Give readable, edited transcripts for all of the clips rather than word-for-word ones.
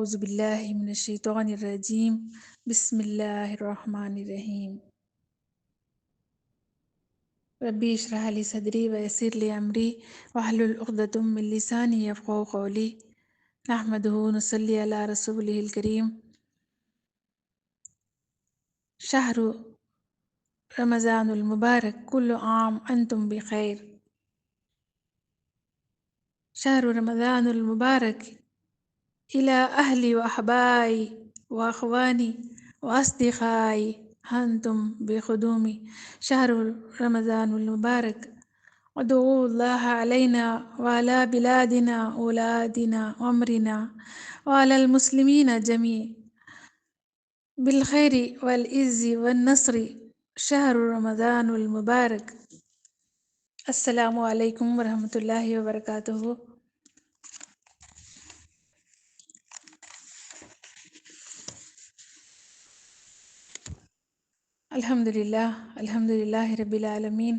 اعوذ باللہ من الشیطان الرجیم بسم اللہ الرحمن الرحیم ربی اشرح لی صدری ویسر لی امری واحلل عقدۃ من لسانی یفقہوا قولی نحمدہ ونصلی علی رسولہ الکریم شہر رمضان المبارک کل عام انتم بخیر شہر رمضان المبارک إلى أهلي وأحبائي وأخواني وأصدقائي أنتم بقدومي شهر رمضان المبارك ادعوا الله علينا وعلى بلادنا أولادنا وأمرنا وعلى المسلمين جميعا بالخير والعز والنصر شهر رمضان المبارك. السلام علیکم ورحمۃ اللہ وبرکاتہ. الحمد للہ رب العالمین.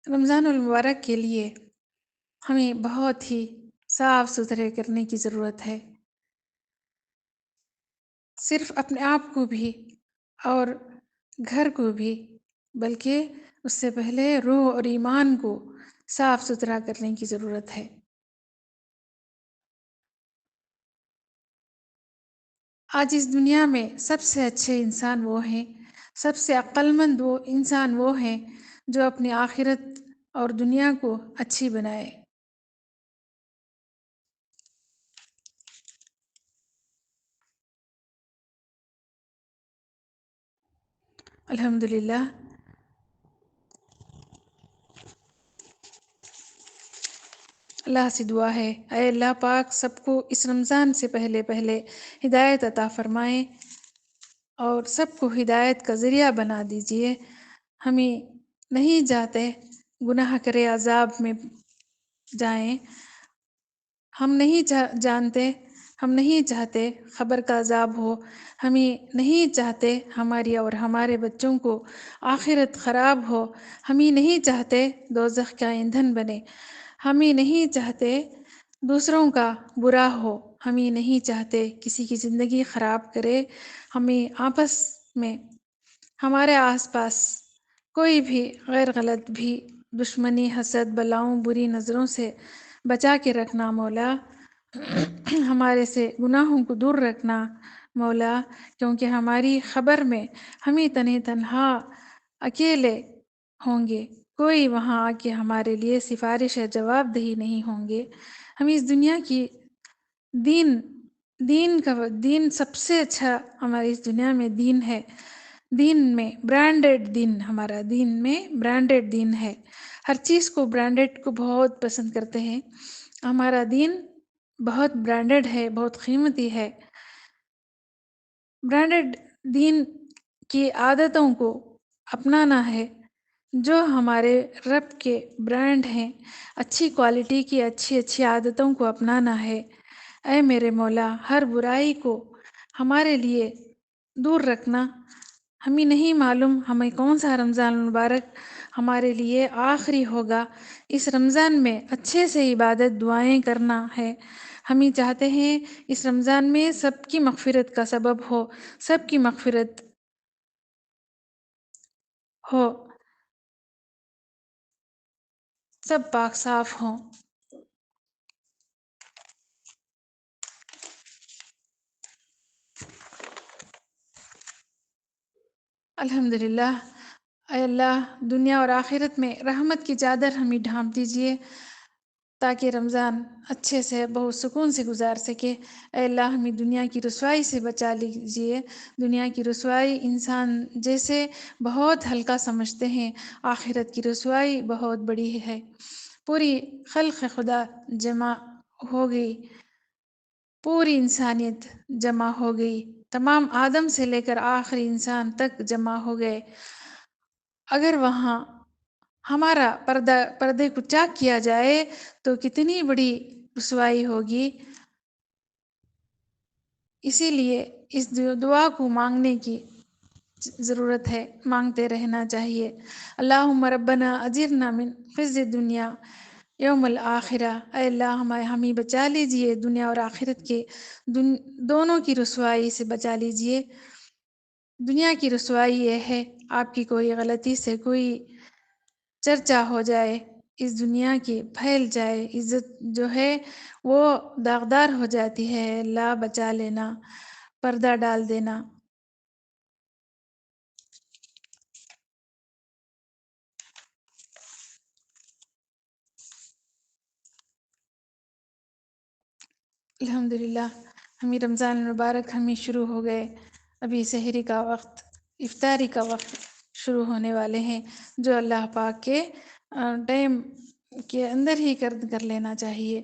رمضان المبارک کے لیے ہمیں بہت ہی صاف ستھرے کرنے کی ضرورت ہے، صرف اپنے آپ کو بھی اور گھر کو بھی، بلکہ اس سے پہلے روح اور ایمان کو صاف ستھرا کرنے کی ضرورت ہے. آج اس دنیا میں سب سے اچھے انسان وہ ہیں، سب سے عقل مند وہ انسان وہ ہیں جو اپنی آخرت اور دنیا کو اچھی بنائے. الحمدللہ. اللہ سے دعا ہے، اے اللہ پاک سب کو اس رمضان سے پہلے ہدایت عطا فرمائیں اور سب کو ہدایت کا ذریعہ بنا دیجئے. ہمیں نہیں چاہتے گناہ کرے عذاب میں جائیں، ہم نہیں جانتے، ہم نہیں چاہتے قبر کا عذاب ہو، ہمیں نہیں چاہتے ہماری اور ہمارے بچوں کو آخرت خراب ہو، ہم ہی نہیں چاہتے دوزخ کا ایندھن بنے، ہم ہی نہیں چاہتے دوسروں کا برا ہو، ہم ہی نہیں چاہتے کسی کی زندگی خراب کرے. ہمیں آپس میں ہمارے آس پاس کوئی بھی غیر غلط بھی دشمنی، حسد، بلاؤں، بری نظروں سے بچا کے رکھنا مولا. ہمارے سے گناہوں کو دور رکھنا مولا، کیونکہ ہماری خبر میں ہم ہی تنہا اکیلے ہوں گے، کوئی وہاں آ کے ہمارے لیے سفارش ہے جواب دہی نہیں ہوں گے. ہم اس دنیا کی دین سب سے اچھا ہماری اس دنیا میں دین ہے. دین میں برانڈڈ دین، ہمارا دین میں برانڈڈ دین ہے. ہر چیز کو برانڈڈ کو بہت پسند کرتے ہیں. ہمارا دین بہت برانڈڈ ہے، بہت قیمتی ہے. برانڈڈ دین کی عادتوں کو اپنانا ہے جو ہمارے رب کے برانڈ ہیں. اچھی کوالٹی کی اچھی عادتوں کو اپنانا ہے. اے میرے مولا، ہر برائی کو ہمارے لیے دور رکھنا. ہمیں نہیں معلوم ہمیں کون سا رمضان المبارک ہمارے لیے آخری ہوگا. اس رمضان میں اچھے سے عبادت دعائیں کرنا ہے. ہم ہی چاہتے ہیں اس رمضان میں سب کی مغفرت کا سبب ہو، سب کی مغفرت ہو، سب پاک صاف ہوں. الحمدللہ. اے اللہ دنیا اور آخرت میں رحمت کی چادر ہمیں ڈھانپ دیجئے تاکہ رمضان اچھے سے بہت سکون سے گزار سکے. اے اللہ ہمیں دنیا کی رسوائی سے بچا لیجئے. دنیا کی رسوائی انسان جیسے بہت ہلکا سمجھتے ہیں، آخرت کی رسوائی بہت بڑی ہے. پوری خلق خدا جمع ہو گئی، پوری انسانیت جمع ہو گئی، تمام آدم سے لے کر آخری انسان تک جمع ہو گئے. اگر وہاں ہمارا پردے کو چاک کیا جائے تو کتنی بڑی رسوائی ہوگی. اسی لیے اس دعا کو مانگنے کی ضرورت ہے، مانگتے رہنا چاہیے۔ اللہم ربنا اجرنا من خزي الدنیا یوم الآخرہ، اے اللہ ہمیں بچا لیجئے دنیا اور آخرت کے دونوں کی رسوائی سے بچا لیجئے۔ دنیا کی رسوائی یہ ہے آپ کی کوئی غلطی سے کوئی چرچا ہو جائے، اس دنیا کی پھیل جائے، عزت جو ہے وہ داغدار ہو جاتی ہے۔ اللہ بچا لینا، پردہ ڈال دینا۔ الحمدللہ ہمیں رمضان المبارک ہمیں شروع ہو گئے، ابھی سحری کا وقت، افطاری کا وقت شروع ہونے والے ہیں، جو اللہ پاک کے ٹائم کے اندر ہی کر لینا چاہیے۔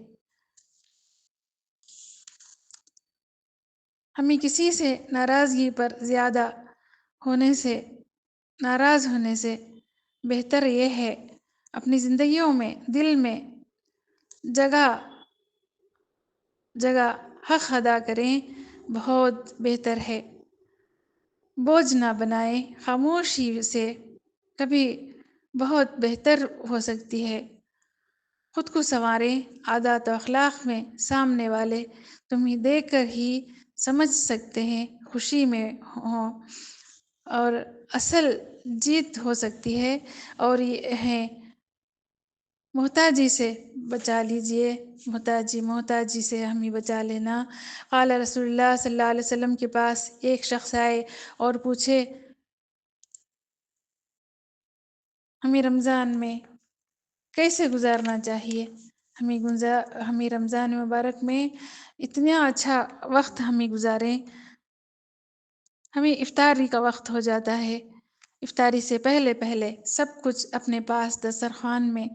ہمیں کسی سے ناراضگی پر زیادہ ناراض ہونے سے بہتر یہ ہے اپنی زندگیوں میں دل میں جگہ حق ادا کریں، بہت بہتر ہے۔ بوجھ نہ بنائیں، خاموشی سے کبھی بہت بہتر ہو سکتی ہے۔ خود کو سنواریں، عادات و اخلاق میں سامنے والے تمہیں دیکھ کر ہی سمجھ سکتے ہیں، خوشی میں ہوں اور اصل جیت ہو سکتی ہے، اور یہ ہے محتاجی سے بچا لیجئے، محتاجی سے ہمیں بچا لینا۔ قال رسول اللہ صلی اللہ علیہ وسلم کے پاس ایک شخص آئے اور پوچھے ہمیں رمضان میں کیسے گزارنا چاہیے، ہمیں رمضان مبارک میں اتنا اچھا وقت ہمیں گزاریں۔ ہمیں افطاری کا وقت ہو جاتا ہے، افطاری سے پہلے سب کچھ اپنے پاس دسترخوان میں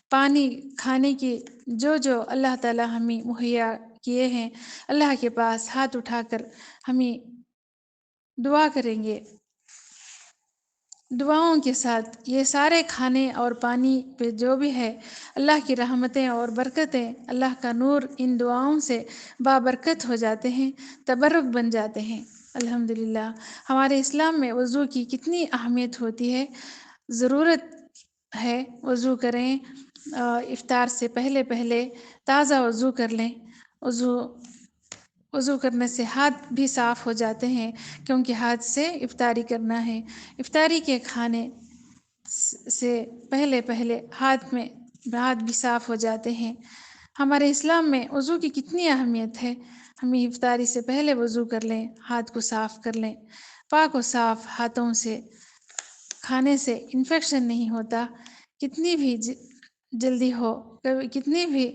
پانی کھانے کی جو اللہ تعالی ہمیں مہیا کیے ہیں، اللہ کے پاس ہاتھ اٹھا کر ہمیں دعا کریں گے۔ دعاؤں کے ساتھ یہ سارے کھانے اور پانی پہ جو بھی ہے، اللہ کی رحمتیں اور برکتیں، اللہ کا نور ان دعاؤں سے بابرکت ہو جاتے ہیں، تبرک بن جاتے ہیں۔ الحمدللہ ہمارے اسلام میں وضو کی کتنی اہمیت ہوتی ہے، ضرورت ہے وضو کریں، افطار سے پہلے تازہ وضو کر لیں۔ وضو کرنے سے ہاتھ بھی صاف ہو جاتے ہیں، کیونکہ ہاتھ سے افطاری کرنا ہے۔ افطاری کے کھانے سے پہلے ہاتھ بھی صاف ہو جاتے ہیں۔ ہمارے اسلام میں وضو کی کتنی اہمیت ہے، ہمیں افطاری سے پہلے وضو کر لیں، ہاتھ کو صاف کر لیں۔ پاک و صاف ہاتھوں سے کھانے سے انفیکشن نہیں ہوتا، کتنی بھی جلدی ہو، کتنی بھی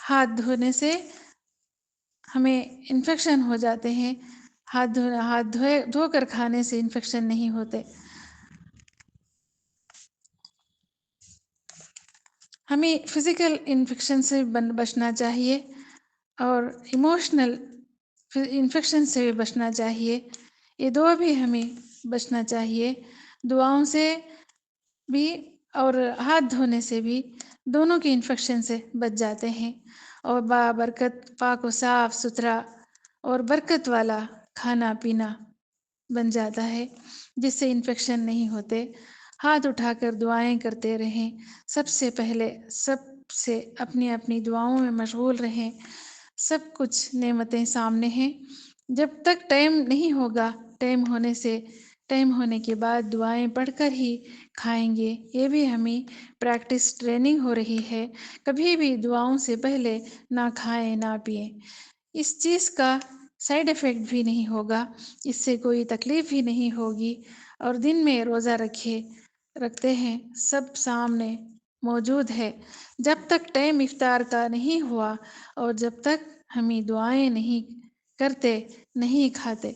ہاتھ دھونے سے ہمیں انفیکشن ہو جاتے ہیں، ہاتھ دھو کر کھانے سے انفیکشن نہیں ہوتے۔ ہمیں فزیکل انفیکشن سے بچنا چاہیے اور ایموشنل انفیکشن سے بھی بچنا چاہیے، یہ دو بھی ہمیں بچنا چاہیے۔ دعاؤں سے بھی اور ہاتھ دھونے سے بھی دونوں کے انفیکشن سے بچ جاتے ہیں، اور بابرکت پاک و صاف ستھرا اور برکت والا کھانا پینا بن جاتا ہے، جس سے انفیکشن نہیں ہوتے۔ ہاتھ اٹھا کر دعائیں کرتے رہیں، سب سے اپنی دعاؤں میں مشغول رہیں۔ سب کچھ نعمتیں سامنے ہیں، جب تک ٹائم نہیں ہوگا، ٹائم ہونے کے بعد دعائیں پڑھ کر ہی کھائیں گے، یہ بھی ہمیں پریکٹس ٹریننگ ہو رہی ہے۔ کبھی بھی دعاؤں سے پہلے نہ کھائیں نہ پیئیں، اس چیز کا سائیڈ ایفیکٹ بھی نہیں ہوگا، اس سے کوئی تکلیف ہی نہیں ہوگی۔ اور دن میں روزہ رکھتے ہیں، سب سامنے موجود ہے، جب تک ٹائم افطار کا نہیں ہوا اور جب تک ہمیں دعائیں نہیں کرتے، نہیں کھاتے،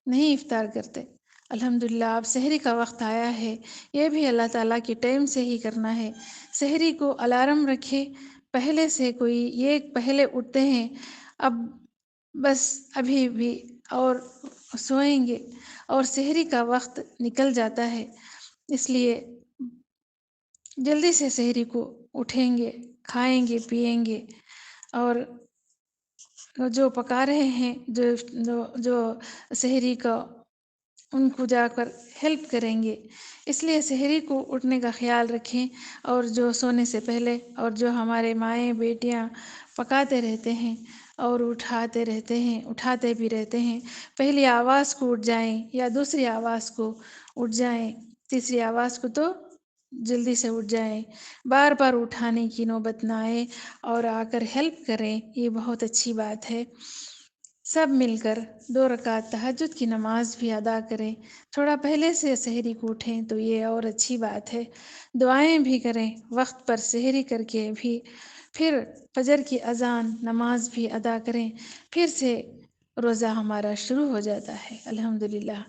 نہیں افطار کرتے۔ الحمدللہ اب سحری کا وقت آیا ہے، یہ بھی اللہ تعالیٰ کے ٹائم سے ہی کرنا ہے۔ سحری کو الارم رکھے پہلے سے، پہلے اٹھتے ہیں، اب بس ابھی بھی اور سوئیں گے اور سحری کا وقت نکل جاتا ہے، اس لیے جلدی سے سحری کو اٹھیں گے، کھائیں گے، پیئیں گے اور جو پکا رہے ہیں، جو سحری کا، ان کو جا کر ہیلپ کریں گے۔ اس لیے سحری کو اٹھنے کا خیال رکھیں، اور جو سونے سے پہلے، اور جو ہمارے مائیں بیٹیاں پکاتے رہتے ہیں اور اٹھاتے بھی رہتے ہیں، پہلی آواز کو اٹھ جائیں یا دوسری آواز کو اٹھ جائیں، تیسری آواز کو تو جلدی سے اٹھ جائیں، بار بار اٹھانے کی نوبت نہ آئے اور آ کر ہیلپ کریں، یہ بہت اچھی بات ہے۔ سب مل کر 2 رکعت تہجد کی نماز بھی ادا کریں، تھوڑا پہلے سے سحری کو اٹھیں تو یہ اور اچھی بات ہے۔ دعائیں بھی کریں وقت پر، سحری کر کے بھی، پھر فجر کی اذان نماز بھی ادا کریں، پھر سے روزہ ہمارا شروع ہو جاتا ہے۔ الحمدللہ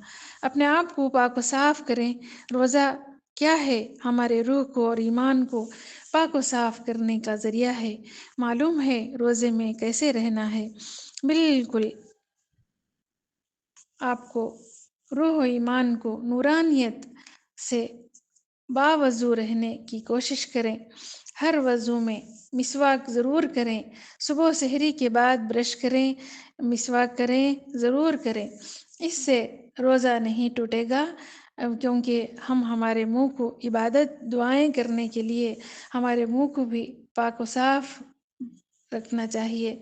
اپنے آپ کو پاک و صاف کریں۔ روزہ کیا ہے؟ ہمارے روح کو اور ایمان کو پاک و صاف کرنے کا ذریعہ ہے۔ معلوم ہے روزے میں کیسے رہنا ہے؟ بالکل آپ کو روح و ایمان کو نورانیت سے باوضو رہنے کی کوشش کریں۔ ہر وضو میں مسواک ضرور کریں، صبح سحری کے بعد برش کریں، مسواک کریں، ضرور کریں۔ اس سے روزہ نہیں ٹوٹے گا، کیونکہ ہم ہمارے منہ کو عبادت دعائیں کرنے کے لیے ہمارے منہ کو بھی پاک و صاف رکھنا چاہیے،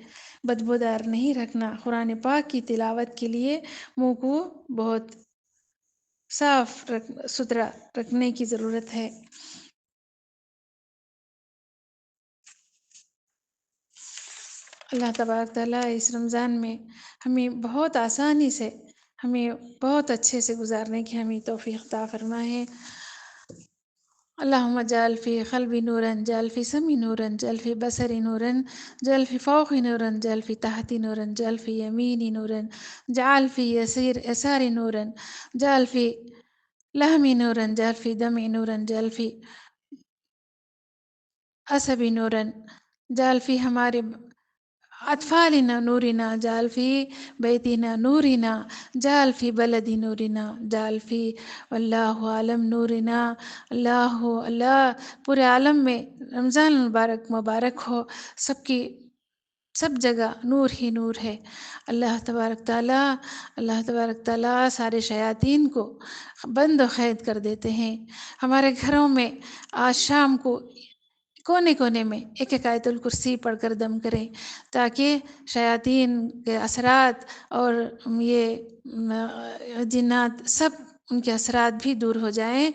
بدبودار نہیں رکھنا۔ قرآن پاک کی تلاوت کے لیے منہ کو بہت صاف ستھرا رکھنے کی ضرورت ہے۔ اللہ تبارک تعالیٰ اس رمضان میں ہمیں بہت آسانی سے، ہمیں بہت اچھے سے گزارنے کی ہمیں توفیق عطا فرمائے۔ اللہم اجعل فی قلبی نورا، اجعل فی سمعی نورا، اجعل فی بصری نورا، اجعل فی فوقی نورا، اجعل فی تحتی نورا، اجعل فی یمینی نورا، اجعل فی یساری نورا، اجعل فی لحمی نورا، اجعل فی دمعی نورا، اجعل فی عصبی نورا، اجعل فی ہمارے اطفالنا نورنا، اجعل فی بیتنا نورنا، اجعل فی بلدی نورنا، اجعل فی واللہ عالم نورنا۔ اللہ پورے عالم میں رمضان مبارک ہو، سب جگہ نور ہی نور ہے۔ اللہ تبارک تعالیٰ سارے شیاطین کو بند و قید کر دیتے ہیں۔ ہمارے گھروں میں آج شام کو کونے کونے میں ایک آیت الکرسی پڑھ کر دم کریں، تاکہ شیاطین کے اثرات اور یہ جنات، سب ان کے اثرات بھی دور ہو جائیں۔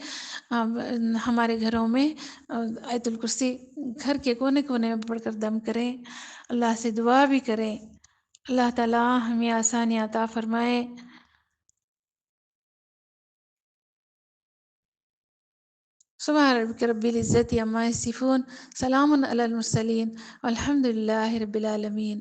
ہمارے گھروں میں آیت الکرسی گھر کے کونے کونے میں پڑھ کر دم کریں، اللہ سے دعا بھی کریں، اللہ تعالیٰ ہمیں آسانی عطا فرمائے۔ سبحان ربک رب العزت عما یصفون، سلام علی المرسلین، والحمد للہ رب العالمین۔